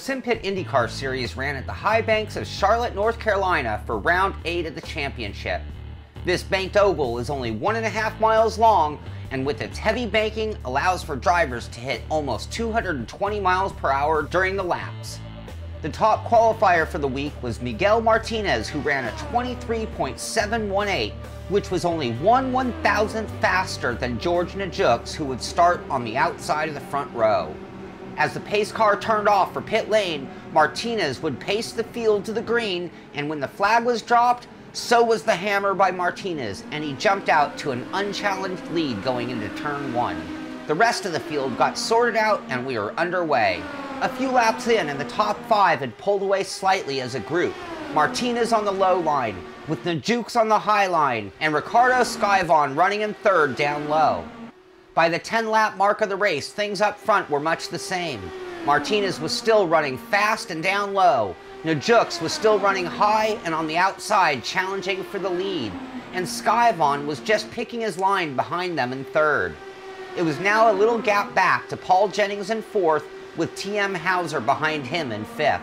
Simpit Indycar series ran at the high banks of Charlotte, North Carolina for round 8 of the championship. This banked oval is only 1.5 miles long, and with its heavy banking allows for drivers to hit almost 220 miles per hour during the laps. The top qualifier for the week was Miguel Martinez, who ran a 23.718, which was only 1/1000th faster than George Najux, who would start on the outside of the front row. As the pace car turned off for pit lane, Martinez would pace the field to the green, and when the flag was dropped, so was the hammer by Martinez, and he jumped out to an unchallenged lead going into turn 1. The rest of the field got sorted out and we were underway. A few laps in and the top 5 had pulled away slightly as a group. Martinez on the low line, with Najux on the high line, and Ricardo Skyvon running in third down low. By the 10-lap mark of the race, things up front were much the same. Martinez was still running fast and down low. Najux was still running high and on the outside, challenging for the lead. And Skyvon was just picking his line behind them in third. It was now a little gap back to Paul Jennings in fourth, with TM Hauser behind him in fifth.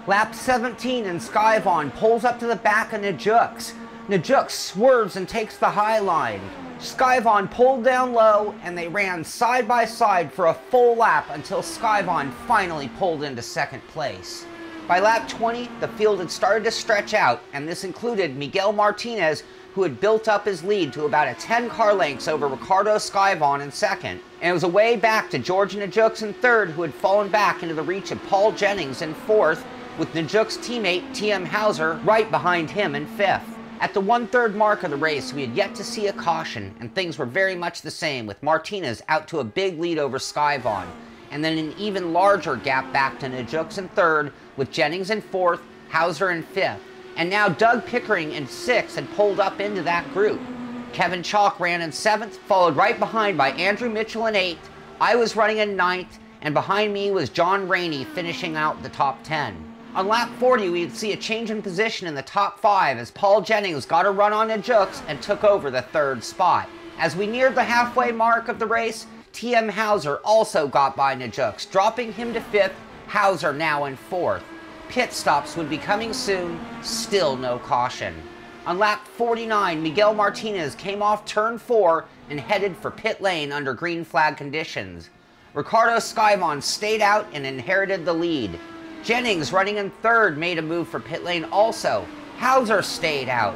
Lap 17 and Skyvon pulls up to the back of Najux. Najux swerves and takes the high line. Skyvon pulled down low and they ran side by side for a full lap until Skyvon finally pulled into second place. By lap 20, the field had started to stretch out, and this included Miguel Martinez, who had built up his lead to about a 10 car lengths over Ricardo Skyvon in second. And it was a way back to George Najux in third, who had fallen back into the reach of Paul Jennings in fourth, with Najux teammate TM Hauser right behind him in fifth. At the 1/3 mark of the race, we had yet to see a caution, and things were very much the same, with Martinez out to a big lead over Skyvon, and then an even larger gap back to Najux in third, with Jennings in fourth, Hauser in fifth. And now Doug Pickering in sixth had pulled up into that group. Kevin Chalk ran in seventh, followed right behind by Andrew Mitchell in eighth. I was running in ninth, and behind me was John Rainey finishing out the top 10. On lap 40, we'd see a change in position in the top 5 as Paul Jennings got a run on Najux and took over the third spot. As we neared the halfway mark of the race, TM Hauser also got by Najux, dropping him to fifth, Hauser now in fourth. Pit stops would be coming soon, still no caution. On lap 49, Miguel Martinez came off turn 4 and headed for pit lane under green flag conditions. Ricardo Skyvon stayed out and inherited the lead. Jennings, running in third, made a move for pit lane also. Hauser stayed out.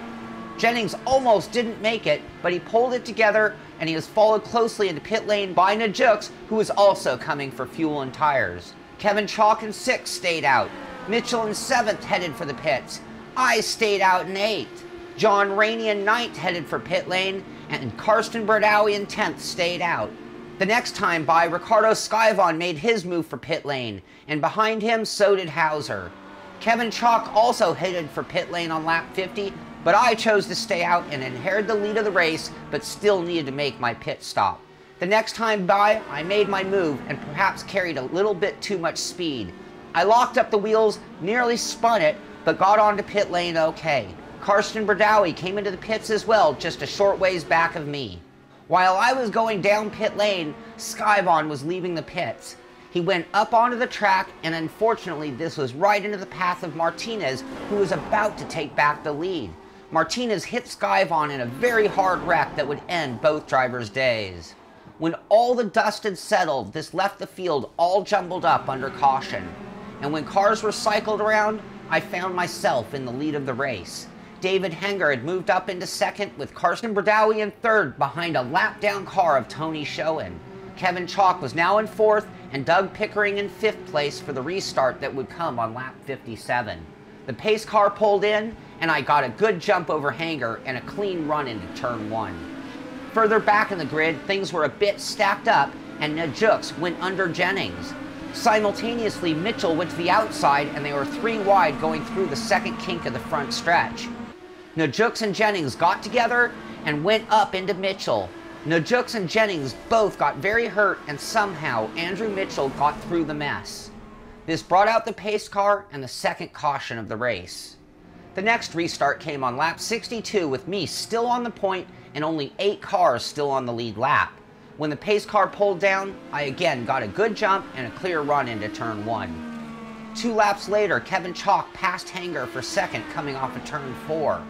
Jennings almost didn't make it, but he pulled it together and he was followed closely into pit lane by Najux, who was also coming for fuel and tires. Kevin Chalk in 6th stayed out. Mitchell in 7th headed for the pits. I stayed out in 8th. John Rainey in 9th headed for pit lane, and Karsten Berdowie in 10th stayed out. The next time by, Ricardo Skyvon made his move for pit lane, and behind him so did Hauser. Kevin Chalk also headed for pit lane on lap 50, but I chose to stay out and inherit the lead of the race, but still needed to make my pit stop. The next time by, I made my move and perhaps carried a little bit too much speed. I locked up the wheels, nearly spun it, but got onto pit lane okay. Karsten Berdowie came into the pits as well, just a short ways back of me. While I was going down pit lane, Skyvon was leaving the pits. He went up onto the track, and unfortunately this was right into the path of Martinez, who was about to take back the lead. Martinez hit Skyvon in a very hard wreck that would end both drivers' days. When all the dust had settled, this left the field all jumbled up under caution. And when cars were cycled around, I found myself in the lead of the race. David Henger had moved up into second, with Karsten Berdowie in third behind a lap-down car of Tony Schoen. Kevin Chalk was now in fourth, and Doug Pickering in fifth place for the restart that would come on lap 57. The pace car pulled in, and I got a good jump over Henger and a clean run into turn 1. Further back in the grid, things were a bit stacked up, and Najux went under Jennings. Simultaneously, Mitchell went to the outside, and they were 3 wide going through the second kink of the front stretch. Najux and Jennings got together and went up into Mitchell. Najux and Jennings both got very hurt, and somehow Andrew Mitchell got through the mess. This brought out the pace car and the second caution of the race. The next restart came on lap 62, with me still on the point and only 8 cars still on the lead lap. When the pace car pulled down, I again got a good jump and a clear run into turn 1. 2 laps later, Kevin Chalk passed Hanger for second coming off of turn 4.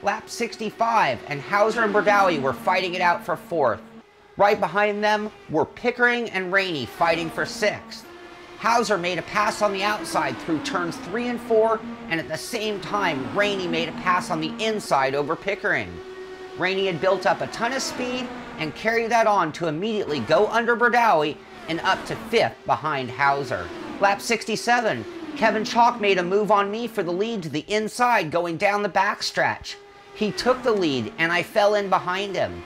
Lap 65, and Hauser and Bordowie were fighting it out for 4th. Right behind them were Pickering and Rainey fighting for 6th. Hauser made a pass on the outside through turns 3 and 4, and at the same time, Rainey made a pass on the inside over Pickering. Rainey had built up a ton of speed and carried that on to immediately go under Bordowie and up to 5th behind Hauser. Lap 67, Kevin Chalk made a move on me for the lead to the inside going down the backstretch. He took the lead and I fell in behind him.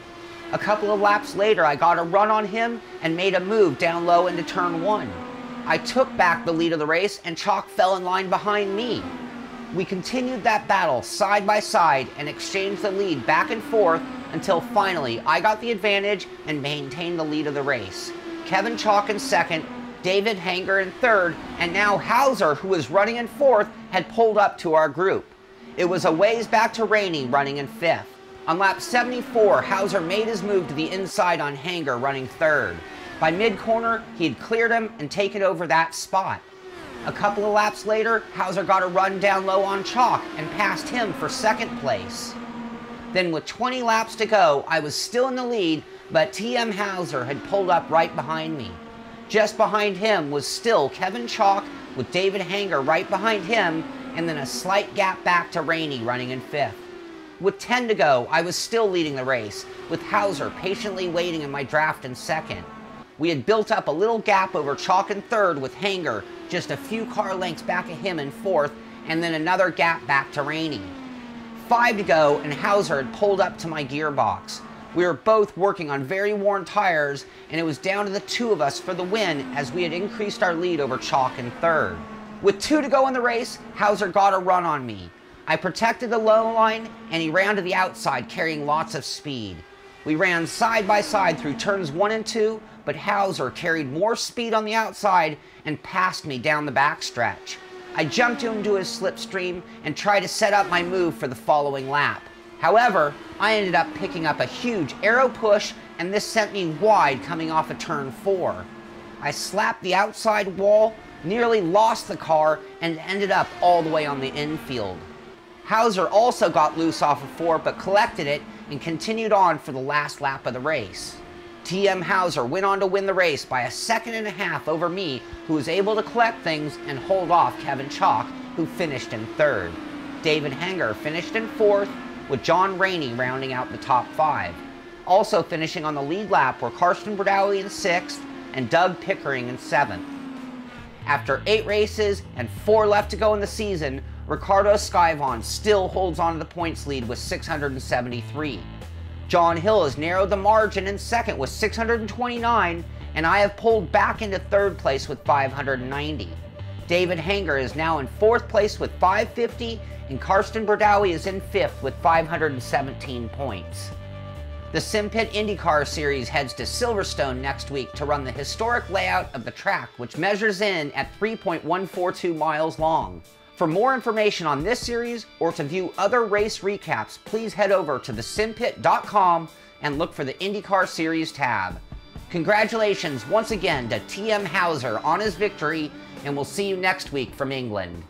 A couple of laps later, I got a run on him and made a move down low into turn 1. I took back the lead of the race and Chalk fell in line behind me. We continued that battle side by side and exchanged the lead back and forth until finally I got the advantage and maintained the lead of the race. Kevin Chalk in 2nd, David Hanger in 3rd, and now Hauser, who was running in 4th, had pulled up to our group. It was a ways back to Rainey running in 5th. On lap 74, Hauser made his move to the inside on Hanger running 3rd. By mid-corner, he had cleared him and taken over that spot. A couple of laps later, Hauser got a run down low on Chalk and passed him for 2nd place. Then with 20 laps to go, I was still in the lead, but TM Hauser had pulled up right behind me. Just behind him was still Kevin Chalk with David Hanger right behind him, and then a slight gap back to Rainey running in 5th. With 10 to go, I was still leading the race, with Hauser patiently waiting in my draft in 2nd. We had built up a little gap over Chalk in 3rd with Hanger, just a few car lengths back of him in 4th, and then another gap back to Rainey. 5 to go, and Hauser had pulled up to my gearbox. We were both working on very worn tires, and it was down to the 2 of us for the win as we had increased our lead over Chalk in 3rd. With 2 to go in the race, Hauser got a run on me. I protected the low line, and he ran to the outside carrying lots of speed. We ran side by side through turns 1 and 2, but Hauser carried more speed on the outside and passed me down the backstretch. I jumped into his slipstream and tried to set up my move for the following lap. However, I ended up picking up a huge aero push, and this sent me wide coming off of turn 4. I slapped the outside wall, nearly lost the car, and ended up all the way on the infield. Hauser also got loose off of 4, but collected it and continued on for the last lap of the race. TM Hauser went on to win the race by a 1.5 over me, who was able to collect things and hold off Kevin Chalk, who finished in 3rd. David Hanger finished in 4th, with John Rainey rounding out the top 5. Also finishing on the lead lap were Karsten Bordowie in 6th and Doug Pickering in 7th. After 8 races and 4 left to go in the season, Ricardo Skyvon still holds on to the points lead with 673. John Hill has narrowed the margin in 2nd with 629, and I have pulled back into 3rd place with 590. David Hanger is now in 4th place with 550, and Karsten Bordowie is in 5th with 517 points. The Simpit Indycar Series heads to Silverstone next week to run the historic layout of the track, which measures in at 3.142 miles long. For more information on this series or to view other race recaps, please head over to thesimpit.com and look for the IndyCar Series tab. Congratulations once again to TM Hauser on his victory, and we'll see you next week from England.